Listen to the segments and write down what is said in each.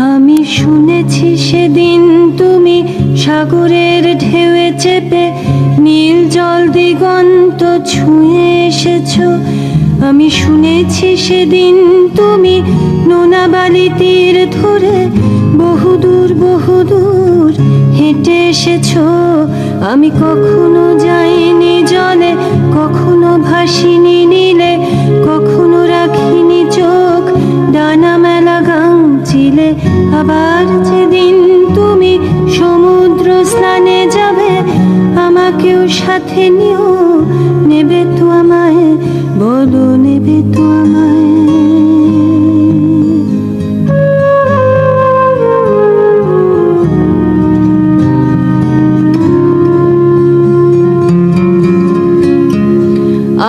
আমি শুনেছি সেদিন তুমি সাগরের ঢেউয়ে চেপে নীল জল দিগন্ত ছুঁয়ে এসেছো। আমি শুনেছি সেদিন তুমি নোনা বালি তীর ধরে বহুদূর বহুদূর হেঁটে এসেছো। আমি কখনো যাইনি জলে, কখনো ভাসিনি নীলে, কখনো রাখিনি চোখ ডানা মেলা গাংচিলে। আবার যেদিন তুমি সমুদ্র স্নানে যাবে, আমাকেও সাথে নিও, নেবে তো আমায়, বলো নেবে তো আমায়।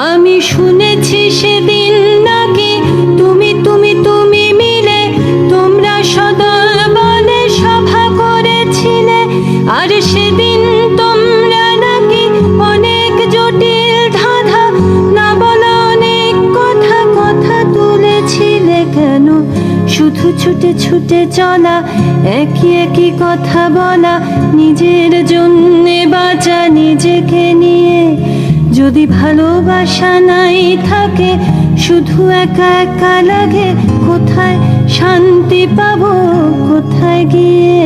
আমি শুনেছি সেদিন নাকি তুমি তুমি তুমি মিলে তোমরা সদল বলে সভা করেছিলে। আর সেদিন তোমরা নাকি অনেক জটিল ধাঁধা না বলা অনেক কথা কথা তুলেছিলে। কেন শুধু ছুটে ছুটে চলা, একই একই কথা বলা, নিজের জন্যে বাঁচা নিজেকে নিয়ে। যদি ভালোবাসা নাই থাকে, শুধু একা একা লাগে, কোথায় শান্তি পাবো, কোথায় গিয়ে,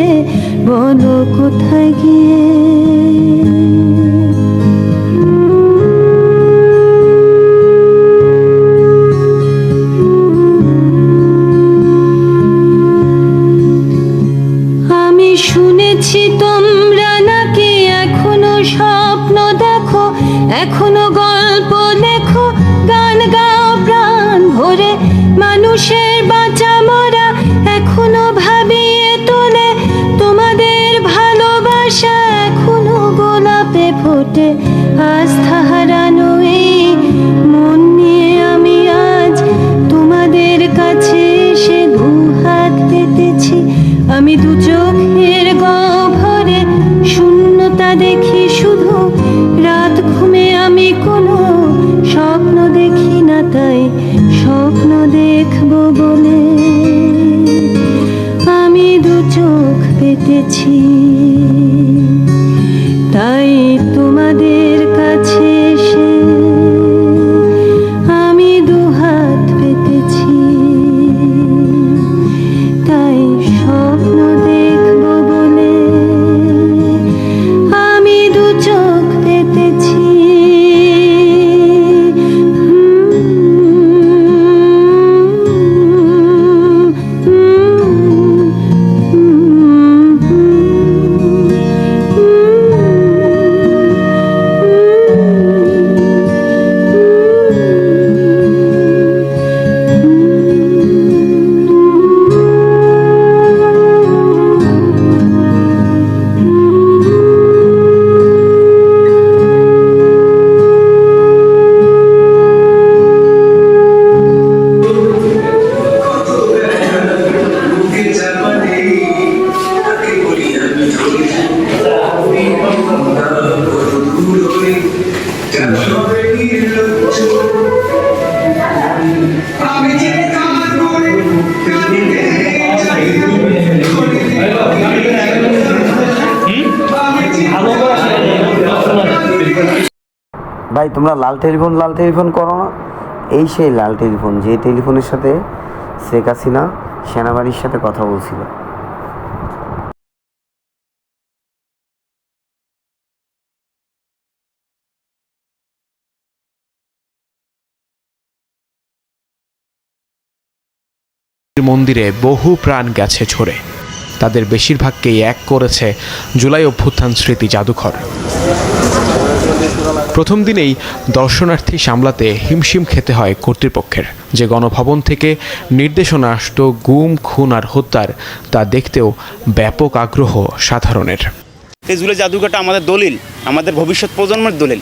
বলো কোথায় গিয়ে। আমি শুনেছি তোমরা নাকি এখনো স্বপ্ন দেখো, এখনো গল্প লেখো, গান গাও প্রাণ ভরে, মানুষের বাঁচা মরা এখনো ভাবিয়ে তোলে। তোমাদের ভালোবাসা এখনো গোলাপে ফোটে। আস্থা হারানো এই মন নিয়ে আমি আজ তোমাদের কাছে এসে দুহাত পেতেছি। আমি দু চোখের গহ্বরে শূন্যতা দেখি শুধু, রাত ঘুমে আমি কোনো স্বপ্ন দেখি না, তাই স্বপ্ন দেখব বলে আমি দু চোখ পেতেছি। তাই তোমাদের কাছে এসে আমি দুহাত পেতেছি, তাই স্বপ্ন দেখব বলে আমি দু চোখ পেতেছি। ভাই তোমরা লাল টেলিফোন করো না? এই সেই লাল টেলিফোন, যে টেলিফোনের সাথে শেখ হাসিনা সেনাবাহিনীর সাথে কথা বলছিল। মন্দিরে বহু প্রাণ গেছে ঝরে, তাদের বেশিরভাগকেই এক করেছে জুলাই অভ্যুত্থান স্মৃতি জাদুঘর। প্রথম দিনেই দর্শনার্থী সামলাতে হিমশিম খেতে হয় কর্তৃপক্ষের। যে গণভবন থেকে নির্দেশনা আসত গুম খুন আর হত্যার, তা দেখতেও ব্যাপক আগ্রহ সাধারণের। এই জুলাই জাদুঘরটা আমাদের দলিল, আমাদের ভবিষ্যৎ প্রজন্মের দলিল,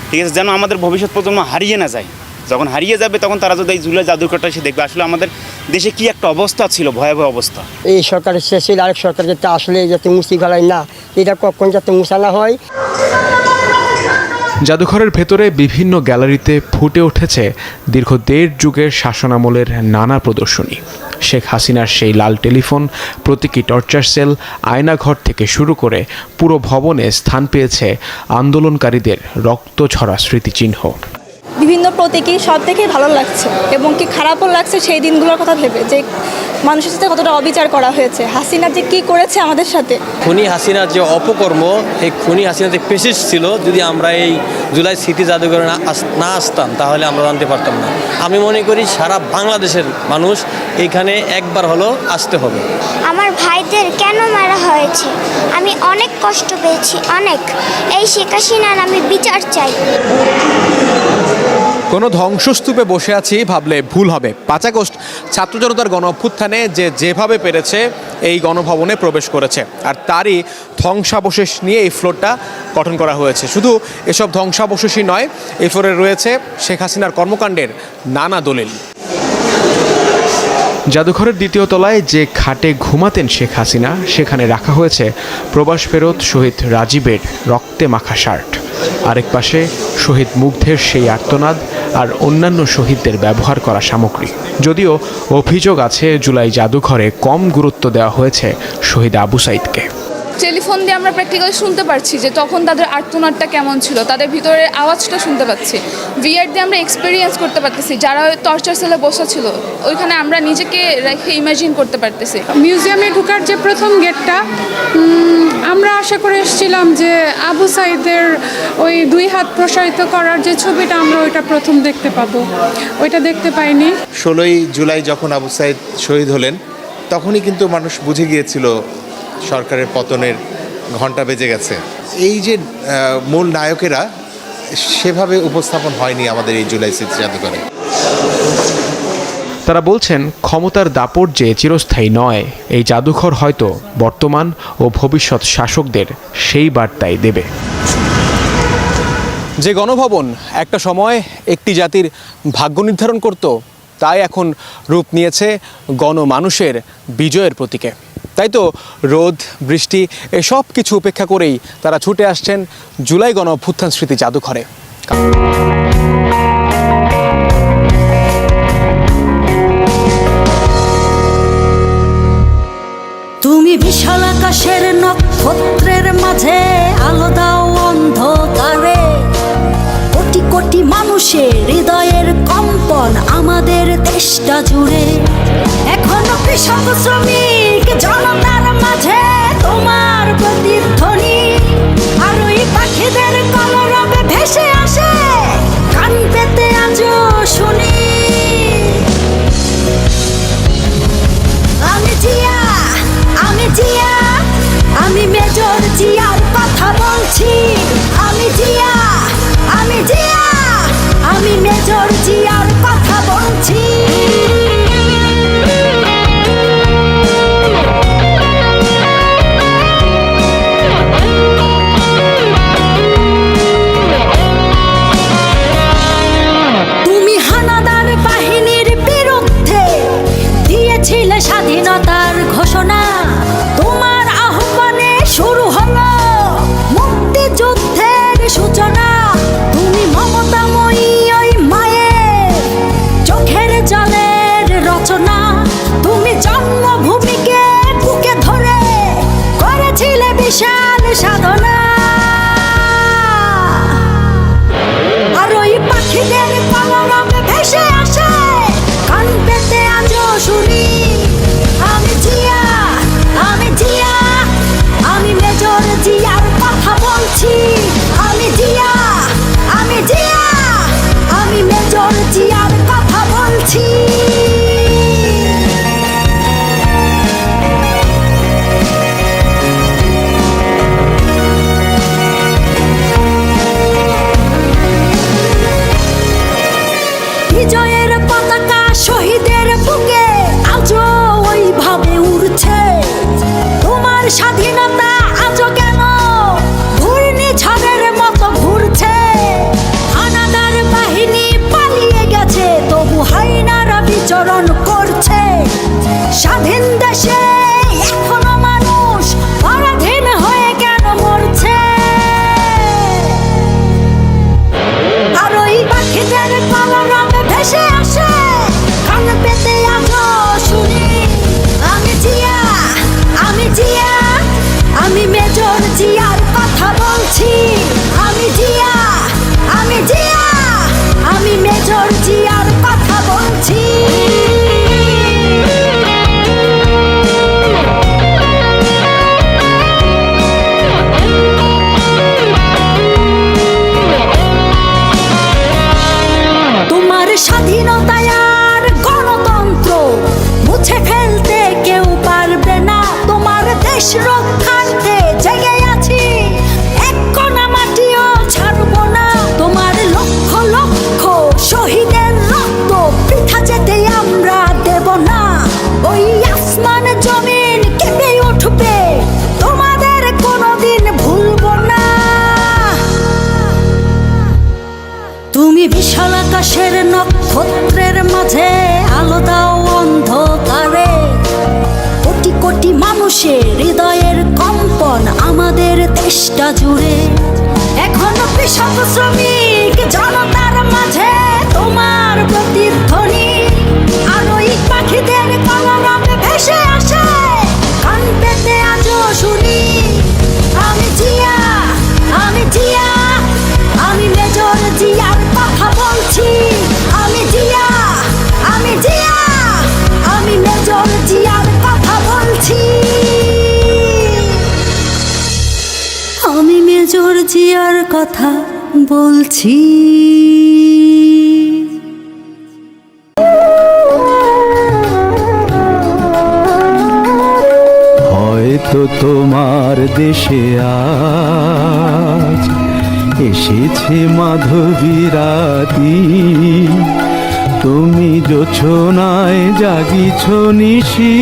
ঠিক আছে, যেন আমাদের ভবিষ্যৎ প্রজন্ম হারিয়ে না যায়। যখন হারিয়ে যাবে তখন তারা যদি এই জুলাই জাদুঘরটা এসে দেখবে আসলে আমাদের দেশে কি একটা অবস্থা ছিল, ভয়াবহ অবস্থা। এই সরকারের শেষে আরেক সরকার যাতে আসলে যাতে মুছি গলায় না, এটা কখন যাতে মুছা না হয়। জাদুঘরের ভেতরে বিভিন্ন গ্যালারিতে ফুটে উঠেছে দীর্ঘ 1.5 যুগের শাসনামলের নানা প্রদর্শনী। শেখ হাসিনার সেই লাল টেলিফোন, প্রতীকী টর্চার সেল, আয়নাঘর থেকে শুরু করে পুরো ভবনে স্থান পেয়েছে আন্দোলনকারীদের রক্ত ঝরা স্মৃতিচিহ্ন। বিভিন্ন প্রতীকী সব দেখেই ভালো লাগছে এবং কি খারাপও লাগছে সেই দিনগুলোর কথা ভেবে, যে মানুষের সাথে কতটা অবিচার করা হয়েছে, হাসিনা যে কি করেছে আমাদের সাথে। খুনি হাসিনার যে অপকর্ম, এই খুনি হাসিনা যে পেশিস ছিল, যদি আমরা এই জুলাই স্মৃতি জাদুঘরে না আসতাম তাহলে আমরা জানতে পারতাম না। আমি মনে করি সারা বাংলাদেশের মানুষ এইখানে একবার হলো আসতে হবে। আমার ভাইদের কেন মারা হয়েছে, আমি অনেক কষ্ট পেয়েছি, অনেক। এই শেখ হাসিনার আমি বিচার চাই। কোনো ধ্বংসস্তূপে বসে আছি ভাবলে ভুল হবে। 5 আগস্ট ছাত্র জনতার গণ অভ্যুত্থানে যেভাবে পেরেছে এই গণভবনে প্রবেশ করেছে, আর তারই ধ্বংসাবশেষ নিয়ে এই ফ্লোরটা গঠন করা হয়েছে। শুধু এসব ধ্বংসাবশেষই নয়, এই ফ্লোরে রয়েছে শেখ হাসিনার কর্মকাণ্ডের নানা দলিল। জাদুঘরের 2য় তলায় যে খাটে ঘুমাতেন শেখ হাসিনা, সেখানে রাখা হয়েছে প্রবাস ফেরত শহীদ রাজীবের রক্তে মাখা শার্ট। আরেক পাশে শহীদ মুগ্ধের সেই আর্তনাদ আর অন্যান্য শহীদদের ব্যবহার করা সামগ্রী। যদিও অভিযোগ আছে জুলাই জাদুঘরে কম গুরুত্ব দেওয়া হয়েছে শহীদ আবু সাইদকে। টেলিফোন দিয়ে আমরা প্র্যাকটিক্যালি শুনতে পারছি যে তখন তাদের আর্তনাদটা কেমন ছিল, তাদের ভিতরের আওয়াজটা শুনতে পাচ্ছি। ভিআর দিয়ে আমরা এক্সপিরিয়েন্স করতে পারতেছি, যারা টর্চার সেলে বসা ছিল ওইখানে আমরা নিজেকে রেখে ইমাজিন করতে পারতেছি। মিউজিয়ামে ঢোকার যে প্রথম গেটটা, আমরা আশা করে এসেছিলাম যে আবু সাইদের ওই 2 হাত প্রসারিত করার যে ছবিটা আমরা ওইটা প্রথম দেখতে পাবো, ওইটা দেখতে পাইনি। 16ই জুলাই যখন আবু সাইদ শহীদ হলেন, তখনই কিন্তু মানুষ বুঝে গিয়েছিল সরকারের পতনের ঘণ্টা বেজে গেছে। এই যে মূল নায়কেরা সেভাবে উপস্থাপন হয়নি আমাদের এই জুলাই স্মৃতি জাদুঘরে। তারা বলছেন ক্ষমতার দাপট যে চিরস্থায়ী নয়, এই জাদুঘর হয়তো বর্তমান ও ভবিষ্যৎ শাসকদের সেই বার্তাই দেবে। যে গণভবন একটা সময় একটি জাতির ভাগ্য নির্ধারণ করত, তাই এখন রূপ নিয়েছে গণমানুষের বিজয়ের প্রতীকে। তাই তো রোদ বৃষ্টি এসব কিছু উপেক্ষা করেই তারা ছুটে আসছেন জুলাই গণ অভ্যুত্থান স্মৃতি জাদুঘরে। তুমি বিশাল আকাশের নক্ষত্রের মাঝে আলো দাও অন্ধকারে, কোটি কোটি মানুষের হৃদয়ের কম্পন আমাদের দেশটা জুড়ে। এখনো কৃষক শ্রমিক জনতার মাঝে তোমার প্রতিধ্বনি, আর ওই পাখিদের কলরবে ভেসে আসে কান পেতে আজও শুনি। আমি জিয়া, আমি জিয়া, আমি মেজর জিয়ার কথা বলছি। আমি জিয়া, আমি জিয়া, আমি মেজর জিয়ার কথা বলছি। তুমি হানাদার বাহিনীর বিরুদ্ধে দিয়েছিলে স্বাধীনতার ঘোষণা, তোমার আহ্বানে শুরু হলো মুক্তিযুদ্ধের সূচনা। তুমি মমতাময়ী ওই মায়ের চোখের জলের রচনা, তুমি জন্মভূমিকে বুকে ধরে করেছিলে বিশাল সাধনা। আর ওই পাখিদের কলরবে ভেসে আসে কান পেতে আজও শুনি। আমি জিয়া, আমি জিয়া, আমি মেজর জিয়ার কথা বলছি। আমি জিয়া, আমি জিয়া, আমি মেজর জিয়ার কথা বলছি। বিজয়ের পতাকা শহীদের বুকে আজও ওইভাবে উড়ছে। তোমার স্বাধীনতা আজও কেন ঘূর্ণিঝড়ের মতো ঘুরছে। হানাদার বাহিনী পালিয়ে গেছে, তবু হাইনারা বিচরণ করছে। স্বাধীন দেশে এখনো মানুষ পরাধীন হয়ে কেন মরছে। আকাশের নক্ষত্রের মাঝে আলো দাও অন্ধকারে, কোটি কোটি মানুষের হৃদয়ের কম্পন আমাদের দেশটা জুড়ে। এখনো কৃষক শ্রমিক জনতার মাঝে তোমার প্রতিধ্বনি, আলোয় পাখিদের কলরবে ভেসে আসে, কান পেতে আজও শুনি। আমি জিয়া, আমি জিয়া, আমি মেজর জিয়ার কথা বলছি। আমি জিয়া, আমি জিয়া, আমি মেজর জিয়ার কথা বলছি। আমি মেজর জিয়ার কথা বলছি। হয়তো তোমার দেশে আজ এসেছে মাধবী রাতি, তুমি জোছনায় জাগিছ নিশি,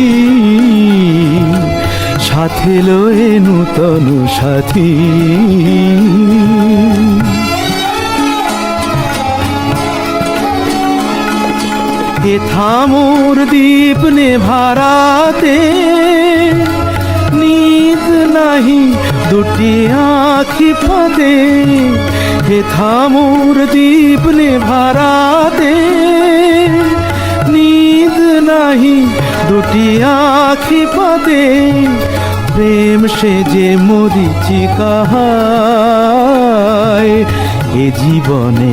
সাথে লয়ে নূতন সাথী। এ থামুর দ্বীপ নেভারাতে নিদ নাহি দুটি আঁখি ফাঁদে, হে থামুর দ্বীপ নেভারাতে নিদ নাহি দুটি আঁখি ফাঁদে, প্রেম সে যে মরিচিকা এ জীবনে।